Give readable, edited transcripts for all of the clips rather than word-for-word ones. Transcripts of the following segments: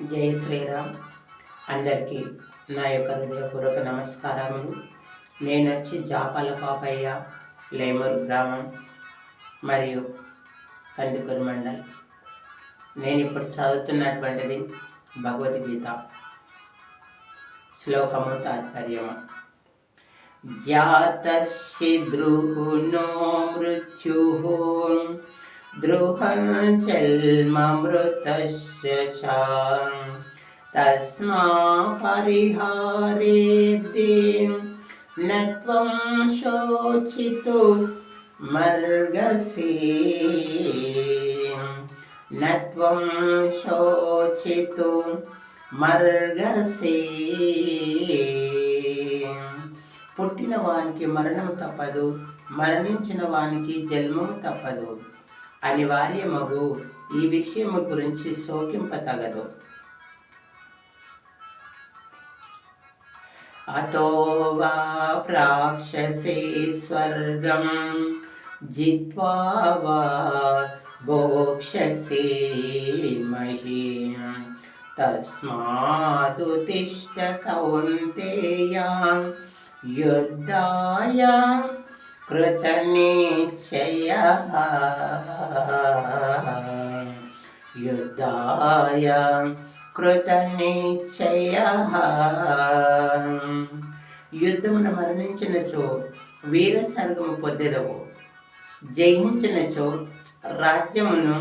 జై శ్రీరామ్. అందరికీ నా యొక్క హృదయపూర్వక నమస్కారములు. నేను వచ్చి జాపాల పాపయ్య, లేమూరు గ్రామం మరియు కందుకూరు మండల్. నేను ఇప్పుడు చదువుతున్నటువంటిది భగవద్గీత శ్లోకము తాత్పర్యము. జాతస్య ద్రుహునో మృత్యుః ద్రుహం జన్మమృతస్య చ తస్మా పరిహారేద్ది న త్వం శోచితుమర్హసి న త్వం శోచితుమర్హసి. పుట్టిన వానికి మరణము తప్పదు, మరణించిన వానికి జన్మము తప్పదు. అనివార్యమగు ఈ విషయము గురించి శోకింపతగదు. అతో వా ప్రాక్షసే స్వర్గం జిత్వా వా భోక్ష్యసే మహీం తస్మాదుత్తిష్ఠ కౌంతేయ యుద్ధాయ కృతనిశ్చయః యుద్ధాయ కృతనిశ్చయః. యుద్ధమున మరణించినచో వీర స్వర్గము పొందెదవు, జయించినచో రాజ్యమును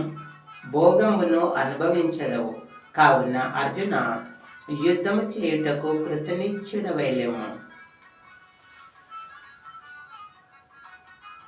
భోగమును అనుభవించదవు. కావున అర్జున, యుద్ధము చేయుటకు కృతనిశ్చయుడవైలెము.